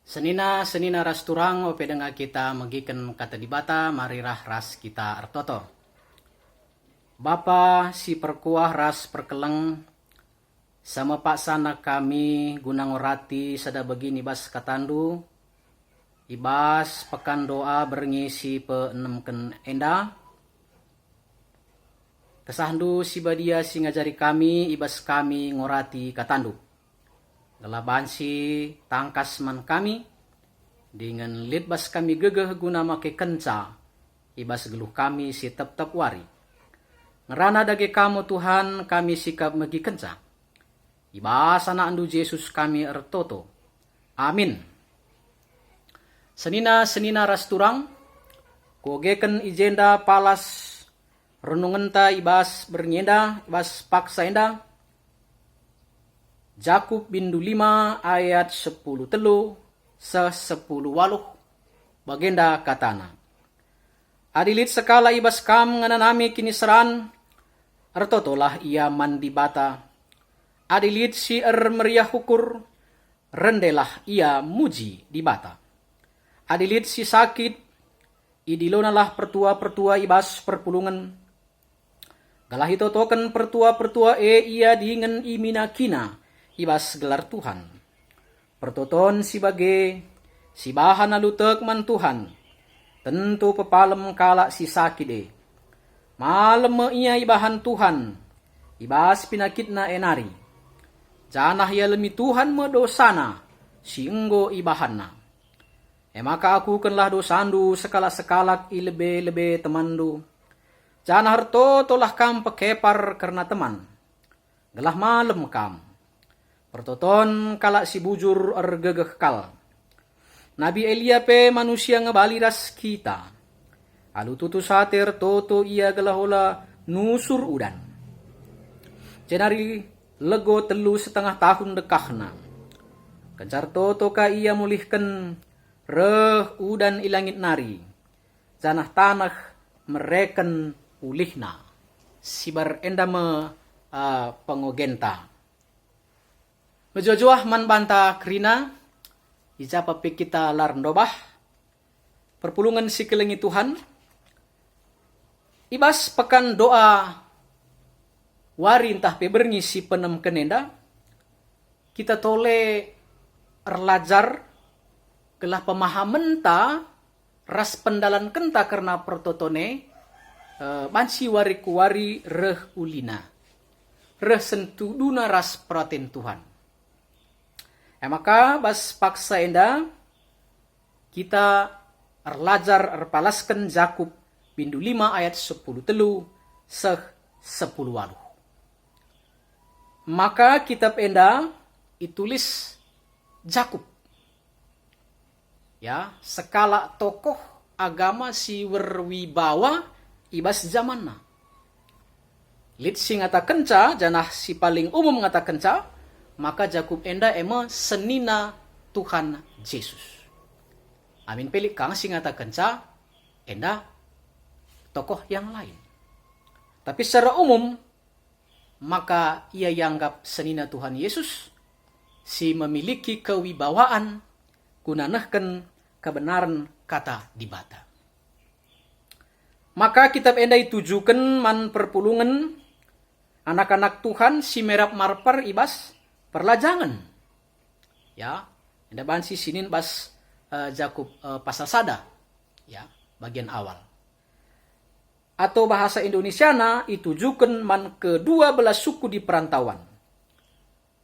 Senina ras turang o pedenga kita magiken kata di bata marirah ras kita artoto. Bapa si perkuah ras perkeleng sama pak sana kami gunang orati sada begini bas katandu ibas pekan doa berngisi pe enemken enda kesahandu si badia si ngajari kami ibas kami ngorati katandu gelaban si tangkas man kami dengan litbas kami gegeh guna make kenca ibas geluh kami si tep wari ngerana dage kamu Tuhan kami sikap megi kenca ibas anak andu Yesus kami ertoto amin. Senina ras turang kogeken ijenda palas renungenta ibas bernyenda ibas paksa enda Jakub bindu 5 ayat 10 telu se 10 waluh bagenda katana. Adilit sekala ibas kam ngananami kini seran ertotolah ia mandi bata. Adilit si meriah hukur rendelah ia muji di bata. Adilit si sakit idilonalah pertua ibas perpulungan. Galah itu token pertua ia dingen iminakina ibas gelar Tuhan. Pertoton si bage si bahan alutek man Tuhan. Tentu pepalem kala si sakit Malem ia ibahan Tuhan. Ibas pinakitna enari. Janah ia lemi Tuhan me dosana si enggo ibahanna. Maka aku kenlah dosandu sekalak ilebe temandu. Janah harto tolah kam pekepar karena teman. Gelah malem kam. Pertoton kalak si bujur ergegeh kal. Nabi Elia pe manusia ngebali ras kita. Alu tutu satir toto ia gelahola nusur udan. Jenari lego telu setengah tahun dekahna. Kencar toto ka ia mulihkan reh udan ilangit nari. Janah tanah mereken ulihna. Sibar endame pengogenta. Mejojoah man banta krina. Ijapa pe kita larndobah. Perpulungan si kelengi Tuhan. Ibas pekan doa. Wari entah pe berngisi penem kenenda. Kita tole erlajar. Gelah pemahaman ta. Ras pendalan kenta karena pertotone. Bansi wari kuwari reh ulina. Reh sentuduna ras praten Tuhan. Maka bas paksa enda kita erlajar erpalaskan Jakub bindu 5 ayat 10 telu seh 10 waluh. Maka kitab enda itulis Jakub. Ya, sekala tokoh agama si werwibawa ibas zamanna. Lit si ngata kenca janah si paling umum ngata kenca maka Jakub enda senina Tuhan Yesus. Amin pelik kang si ngata kenca enda tokoh yang lain. Tapi secara umum maka ia yanggap senina Tuhan Yesus si memiliki kewibawaan gunanahkan kebenaran kata di bata. Maka kitab enda ditujukan man perpulungan anak-anak Tuhan si merap marper ibas perlajangan. Ya, enda bansi sinin bas Jakub pasal sada. Ya, bagian awal. Atau bahasa Indonesiana itujukan man ke-12 suku di perantauan.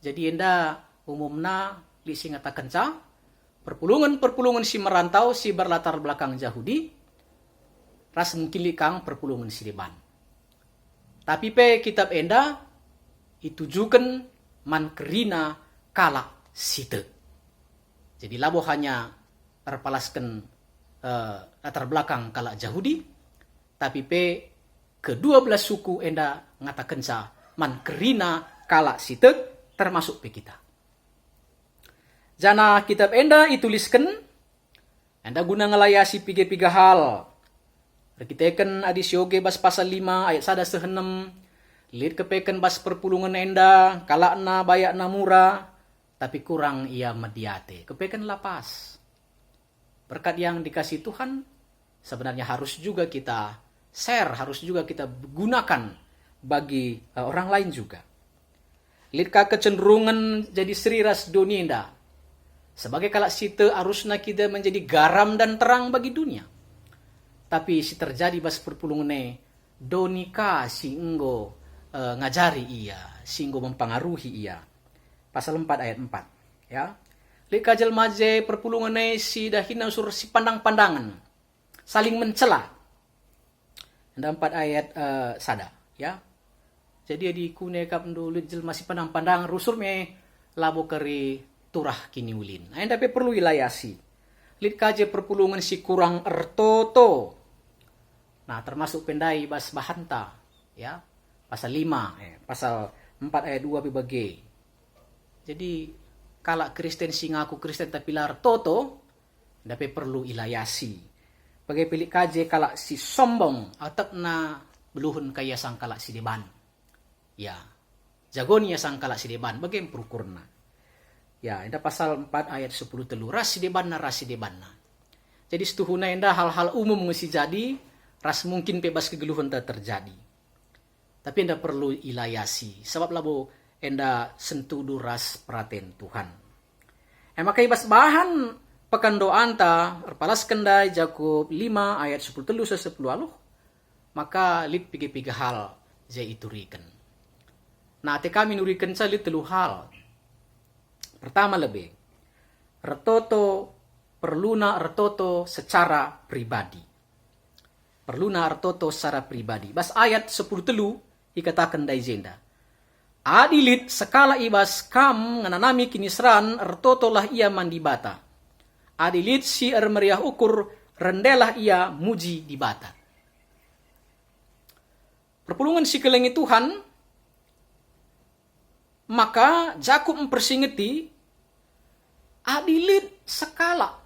Jadi enda umumna li singata kenca perpulungan si merantau si berlatar belakang Yahudi ras mungkin likang perpulungan si deban. Tapi pe kitab enda itujukan man kerina kalak site. Jadi labo hanya terpalaskan latar belakang kalak Yahudi, tapi pe ke-12 suku enda ngatakan sa man kerina kalak site termasuk pe kita. Jana kitab enda ituliskan enda guna ngelayasi piga hal. Rekiteken adisyoge bas pasal 5 ayat 1 sehenem. Lid kepeken bas perpulungan enda, kalakna bayakna murah, tapi kurang ia mediate. Kepekan lapas. Berkat yang dikasih Tuhan, sebenarnya harus juga kita share, harus juga kita gunakan bagi orang lain juga. Litka kecenderungan jadi seriras dunia. Sebagai kalak sita harusnya kita menjadi garam dan terang bagi dunia. Tapi si terjadi bas perpulungan donika si enggo ngajari ia, si enggo mempengaruhi ia. Pasal 4 ayat 4. Ya. Litka jelmaje perpulungan si dahina usur si pandang-pandangan. Saling mencela. Ada 4 ayat sada. Ya. Jadi di kune kap dulu jelma si pandang-pandang rusur me labo keri turah kini ulin. Nah, tapi perlu ilayasi. Lit kaje perpulungan si kurang ertoto. Nah, termasuk pendai bas bahanta, ya. Pasal 5, pasal 4 ayat 2 bagi. Jadi kalau Kristen si ngaku Kristen tapi lar toto, tapi perlu ilayasi. Bagai pilih kaje kalau si sombong atau na beluhun kaya sang kalak si deban. Ya. Jagonia sang kalak si deban bagai perukurna. Ya, ini pasal 4 ayat 10 telu. Rasi debanna. Jadi setuhuna indah hal-hal umum ngesi jadi, ras mungkin bebas kegeluhan tak terjadi. Tapi indah perlu ilayasi. Sebab labo indah sentudu ras perhatian Tuhan. Maka ibas bahan pekan doa anta, erpalas kendai Jakub 5 ayat 10 telu se 10 aluh. Maka lit piga-piga hal jai iturikan. Nah, te kami nurikan sa lit telu hal. Pertama lebih, perluna retoto secara pribadi. Perluna retoto secara pribadi. Bas ayat 10 telu dikatakan dari jenda. Adilit sekala ibas kam ngananami kinisran retoto lah ia mandi bata. Adilit si meriah ukur rendelah ia muji di bata. Perpulungan si kelengi Tuhan, maka Jakub mempersingeti adilit sekala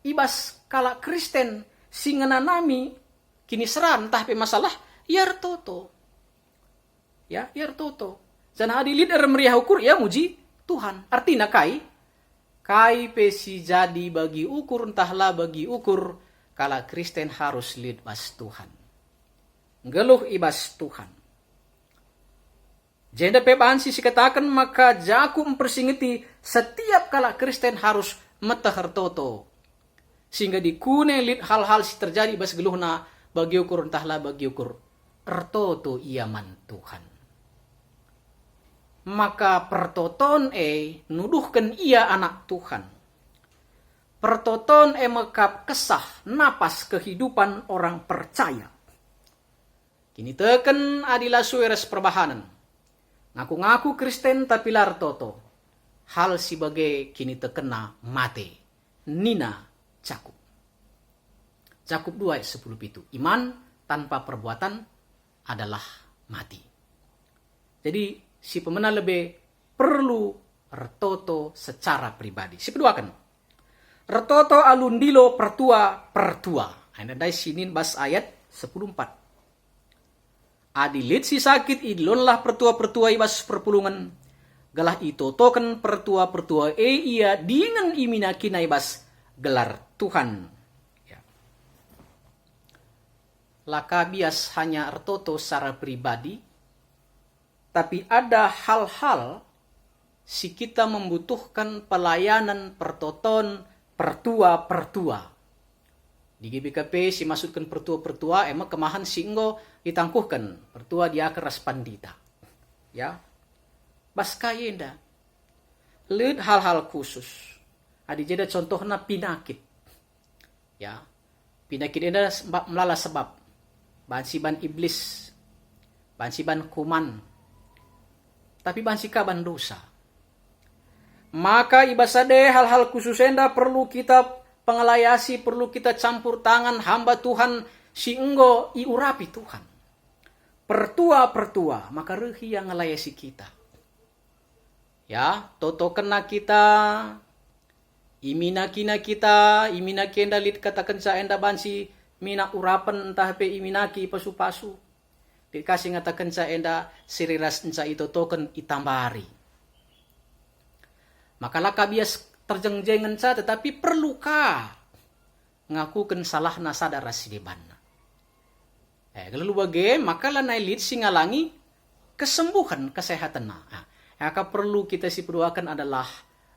ibas kala Kristen singenanami kini seran tapi masalah yar toto. Ya, yar toto. Sana adilit meriah ukur ya muji Tuhan. Artinya kai pesi jadi bagi ukur entahlah bagi ukur kala Kristen harus lid bas Tuhan. Geluh ibas Tuhan. Jenda pebaan si katakan maka Jakub mempersingeti setiap kala Kristen harus metahar toto. Sehingga dikune lit hal-hal si terjadi bas geluhna bagi ukur entahlah bagi ukur ertoto iaman Tuhan. Maka pertoton nuduhkan ia anak Tuhan. Pertoton mekap kesah napas kehidupan orang percaya. Kini teken adilah sueres perbahanan. Ngaku-ngaku Kristen tapi lar toto. Hal sebagai kini terkena mate. Nina Jakub. Jakub 2 ayat 10 itu. Iman tanpa perbuatan adalah mati. Jadi si pemenang lebih perlu retoto secara pribadi. Si kedua kan. Retoto alundilo pertua. Ada dari sini bas ayat 10:4. Adilit si sakit idlonlah pertua-pertua ibas perpulungan. Galah itotokan pertua-pertua ia dengan iminaki naibas gelar Tuhan. Ya. Laka bias hanya ertoto secara pribadi. Tapi ada hal-hal si kita membutuhkan pelayanan pertoton pertua-pertua. Di GBKP si masukkan pertua-pertua emang kemahan si enggo ditangkuhkan pertua dia keras pandita. Ya. Bas kayenda. Lihat hal-hal khusus. Adi jeda contohnya pinakit. Ya. Pinakit ini melala sebab. Bansiban iblis. Bansiban kuman. Tapi bansikaban dosa. Maka ibasade hal-hal khusus enda perlu kita pengelayasi, perlu kita campur tangan hamba Tuhan si enggo iurapi Tuhan. Pertua-pertua, maka rehi yang ngelayasi kita. Ya, toto kena kita, imina kita, imina kenda lit katakan sa enda bansi mina urapan entah pe iminaki pasu-pasu. Dikasih ngatakan sa enda siriras enca itu token itambari. Maka laka bias terjengjengan sa, tetapi perlukah ngakukan salah na sadar rasideban. Lalu bagai maka lanai lid singalangi kesembuhan kesehatan na. Yang perlu kita si perduakan adalah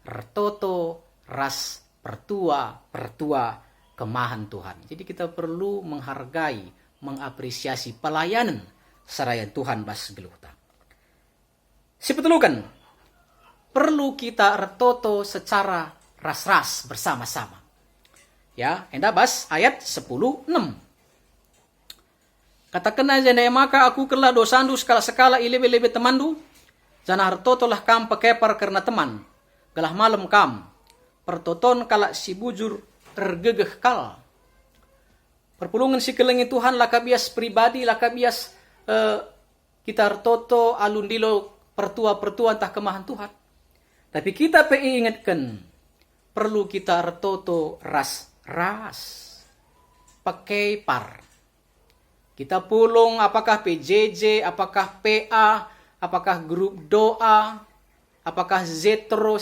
retoto ras pertua kemahan Tuhan. Jadi kita perlu menghargai, mengapresiasi pelayanan sarayan Tuhan bas geluhta. Si petulukan, perlu kita retoto secara ras-ras bersama-sama. Ya, enda bas ayat 10:6. Katakan aja maka aku kela dosandu sekala ilebe-lebe temandu. Jana retoto lah kam pakepar karena teman. Galah malam kam. Pertoton kala si bujur tergegeh kal. Perpulungan si kelengi Tuhan lakabias pribadi, lakabias kita retoto alundilo pertua entah kemahan Tuhan. Tapi kita ingatkan perlu kita retoto ras pakai par. Kita pulung apakah PJJ, apakah PA, apakah grup doa, apakah Zetro,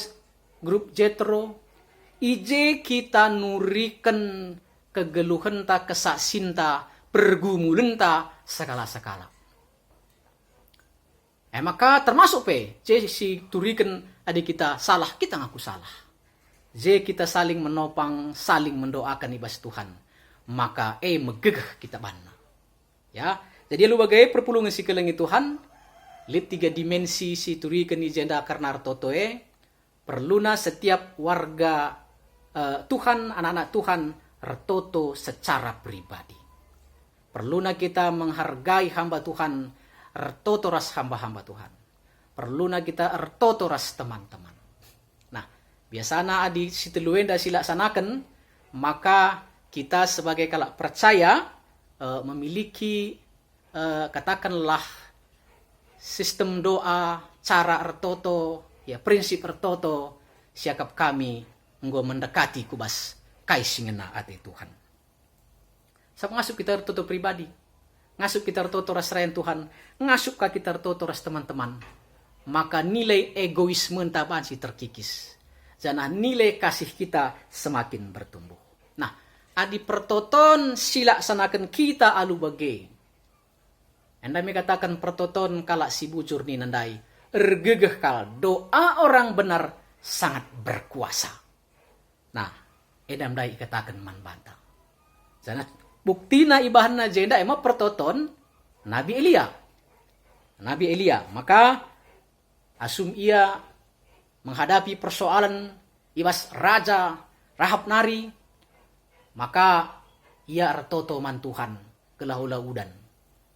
grup Jetro. IJ kita nurikan kegeluhan ta, kesaksinta, pergumulan ta, segala-segala. Maka termasuk si turikan adik kita salah, kita ngaku salah. Kita saling menopang, saling mendoakan ibas Tuhan. Maka megegah kita bana. Ya, jadi lu bagai perpulungan si kelengi Tuhan, lihat 3 dimensi si turikan ijenda karena artotoe, perluna setiap warga Tuhan, anak-anak Tuhan, retoto secara pribadi. Perluna kita menghargai hamba Tuhan, retoto ras hamba-hamba Tuhan. Perluna kita retoto ras teman-teman. Nah, biasanya adi si teluenda silaksanakan, maka kita sebagai kalak percaya memiliki katakanlah sistem doa, cara retoto, ya prinsip retoto, siakap kami mendekati kubas kaisingena ati Tuhan. Sama ngasup kita retoto pribadi, ngasup kita retoto ras rayan Tuhan, ngasup kita retoto ras teman-teman, maka nilai egoisme taban si terkikis. Jana nilai kasih kita semakin bertumbuh. Nah, adi pertoton silaksanakan kita alu bage. Anda katakan pertoton kala si bujur ni nandai. Ergegeh kal doa orang benar sangat berkuasa. Nah, edam dai katakan man bantang. Jana buktina ibahanna jenda emang pertoton Nabi Elia. Maka asum ia menghadapi persoalan ibas raja Rahab nari, maka ia retoto man Tuhan ke laudan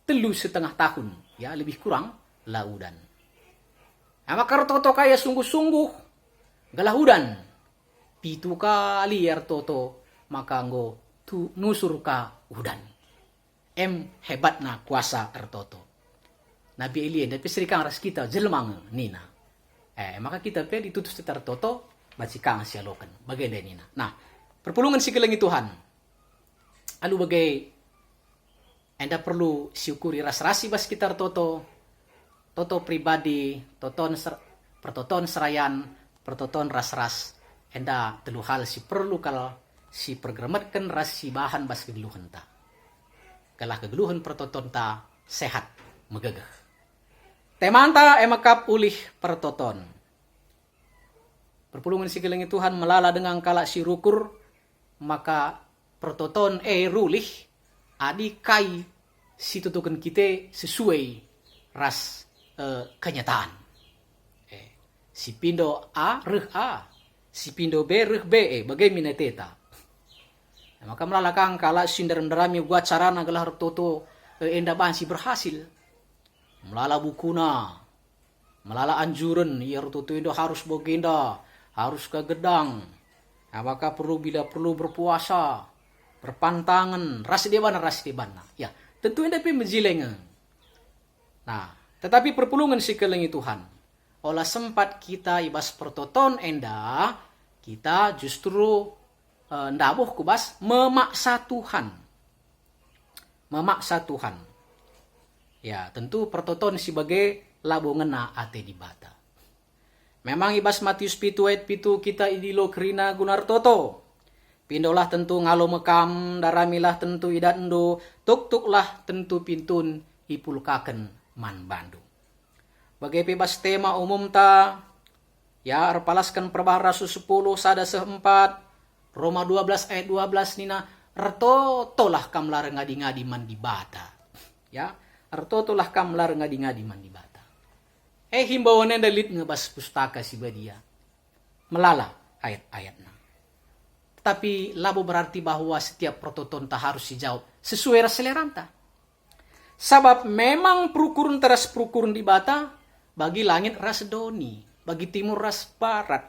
3,5 tahun, ya lebih kurang laudan. Maka retoto kaya sungguh-sungguh galaudan 7 kali ya retoto, maka nggo nusur ka udan. Hebatna kuasa retoto. Nabi Elia tapi serikang ras kita jelmang nina. Maka kita ditutus setar retoto bacikang sialokan bagai nina. Nah, perpulungan si kelengi Tuhan. Alu bagai anda perlu syukuri ras-rasi bas kita toto pribadi, pertoton serayan, pertoton ras-ras. Enda telu hal si perlu kalau si pergeremetkan ras si bahan bas kegeluhan ta. Kalah kegeluhan pertoton ta sehat megegeh. Temanta emakap ulih pertoton. Perpulungan si kelengi Tuhan melala dengan kala si rukur, maka pertoton rulih adi kai si tutukan kita sesuai ras kenyataan. Si pindo A reh A, si pindo B reh B, bagaimana teta. Maka melalakang kala sindaran-darami buat carana gelar toto enda bansi berhasil. Melala bukuna, melala anjuran, ya toto endo harus bogenda, harus ke gedang. Maka bila perlu berpuasa, berpantangan, ras debana. Ya, tentu enda pe menjilengan. Nah, tetapi perpulungan si kelengi Tuhan. Olah sempat kita ibas pertoton enda, kita justru ndabuh kubas memaksa Tuhan. Memaksa Tuhan. Ya, tentu pertoton sebagai labo ngena ate di bata. Memang ibas Matius pitu ayat pitu kita idilo kerina gunar toto. Pindolah tentu ngalo mekam, daramilah tentu idat endo, tuk-tuklah tentu pintun ipulkaken man bandu. Bagai bebas tema umum ta, ya repalaskan perbahara 10 sada seempat, Roma 12 ayat 12 nina, retotolah kam lar ngadi-ngadi man di bata. Ya, retotolah kam lar ngadi-ngadi man di bata. Himbauannya dalit ngebas pustaka si badia. Melala ayat-ayatnya. Tapi labo berarti bahwa setiap prototon tak harus dijawab sesuai seleranta. Sebab memang perukurun teras perukurun di bata, bagi langit ras doni, bagi timur ras barat.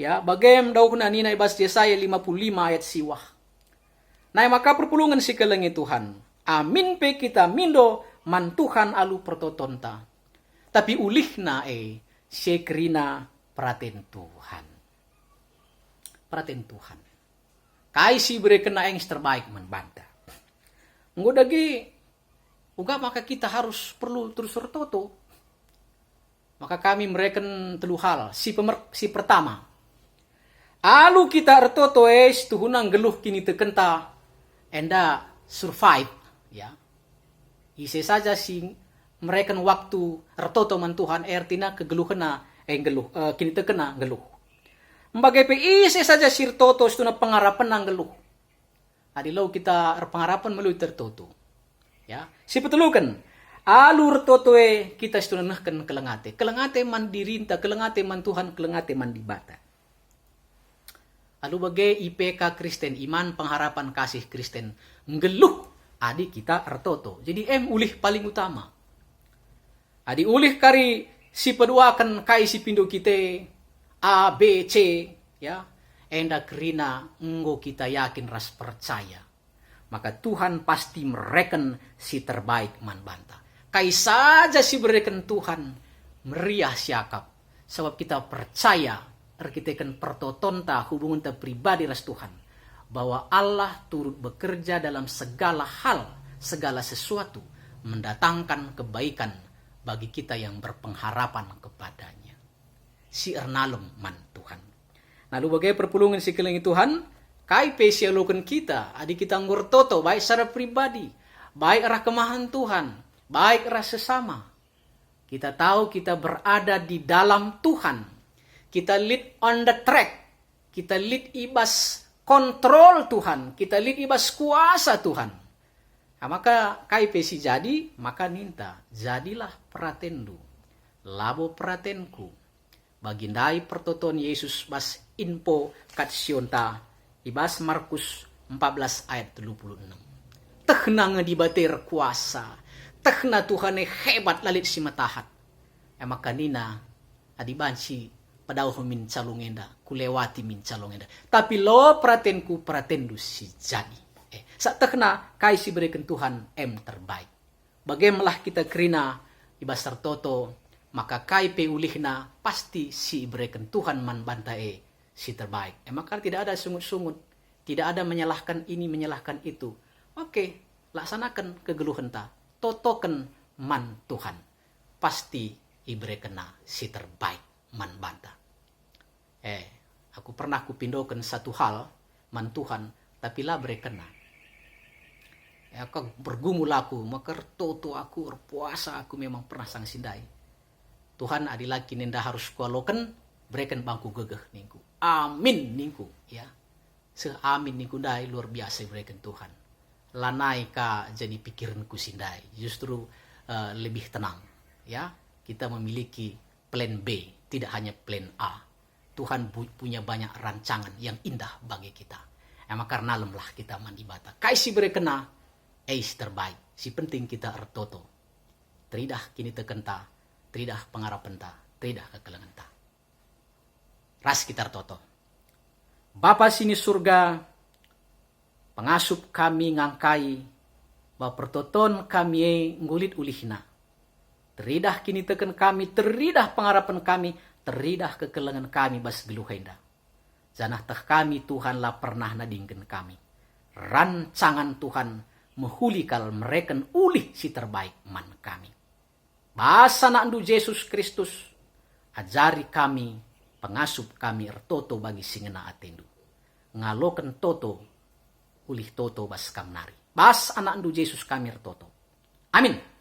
Ya, bagem dauhna nina ibas Yesaya 55 ayat siwah. Nah, maka perpulungan si kelengi Tuhan. Amin pe kita mindo man Tuhan alu prototonta. Tapi ulihna sekrina praten Tuhan. Praten Tuhan. Kaisi beri kena yang terbaik membanta. Ngodagi uga maka kita harus perlu terus tertoto. Maka kami mereken telu hal. Si pertama. Alu kita ertoto tuhunang geluh kini tekenta enda survive ya. Ise saja si mereka waktu ertoto man Tuhan ertina kegeluhena geluh kini tekena geluh. Mbagai ise saja sir toto stuna pengarapan nang geluh. Adilau kita pengarapan melalui tertoto. Ya, si petelukan alur totoe kita stuna nehken kelengate. Kelengate man dirinta, kelengate man Tuhan, kelengate man dibata. Alu bagai IPK Kristen, iman pengharapan kasih Kristen. Ngeluh adi kita ertoto. Jadi ulih paling utama. Adi ulih kari si peduakan kai si pindo kita A, B, C. Ya. Enda kerina enggo kita yakin ras percaya. Maka Tuhan pasti mereken si terbaik man banta. Kai saja si berikan Tuhan meriah siakap. Sebab kita percaya kita kan pertotonta hubungan ta pribadi ras Tuhan. Bahwa Allah turut bekerja dalam segala hal, segala sesuatu. Mendatangkan kebaikan bagi kita yang berpengharapan kepadanya. Si ernalem man Tuhan. Lalu bagai perpulungan si kelengi Tuhan, kai pesialukan kita, adik kita ngurtoto, baik secara pribadi, baik arah kemahan Tuhan, baik arah sesama. Kita tahu kita berada di dalam Tuhan. Kita lead on the track. Kita lead ibas kontrol Tuhan. Kita lead ibas kuasa Tuhan. Nah, maka KIPC jadi, maka ninta, jadilah pratendu, labo pratenku, bagindai pertoton Yesus bas info katsionta, ibas Markus 14 ayat 26. Tehna ngedibatir kuasa, tehna Tuhan hebat lalit si matahat. Maka nina, adibansi padauh min calungenda, kulewati min calungenda. Tapi lo pratenku pratendu si jadi. Saat tekna kai si berikan Tuhan terbaik. Bagaimana kita kerina ibas tertoto, maka kai pe ulihna pasti si berikan Tuhan man bantae si terbaik. Maka tidak ada sungut-sungut, tidak ada menyalahkan ini menyalahkan itu. Oke, laksanakan kegeluhan ta, totoken man Tuhan. Pasti ibrekena si terbaik man banta. Aku pernah kupindokan satu hal man Tuhan, tapi lah berekena. Ya, kau bergumul aku, maka toto aku, puasa aku memang pernah sang sindai. Tuhan adilah kini nda harus kualokan, berikan bangku gegeh ningku. Amin ningku, ya. Seamin ningku dai luar biasa berikan Tuhan. Lanai ka jadi pikiranku sindai, justru lebih tenang, ya. Kita memiliki plan B, tidak hanya plan A. Tuhan punya banyak rancangan yang indah bagi kita. Emang karena lemlah kita mandi bata. Kaisi berekena. Terbaik. Si penting kita ertoto. Teridah kini tekenta. Teridah pengharapan ta. Teridah kekelengan ta. Ras kita ertoto. Bapa sini surga. Pengasup kami ngangkai. Bahwa pertoton kami ngulit ulihna. Teridah kini teken kami. Teridah pengharapan kami. Teridah kekelengan kami bas geluhenda. Janah teh kami Tuhanlah pernah nadingkan kami. Rancangan Tuhan mehulikal mereken ulih si terbaik man kami. Bahasa nandu Yesus Kristus ajari kami, pangasup kami ertoto bagi singena atendu. Ngaloken toto, ulih toto bas kam nari. Bas anak ndu Yesus kami ertoto. Amin.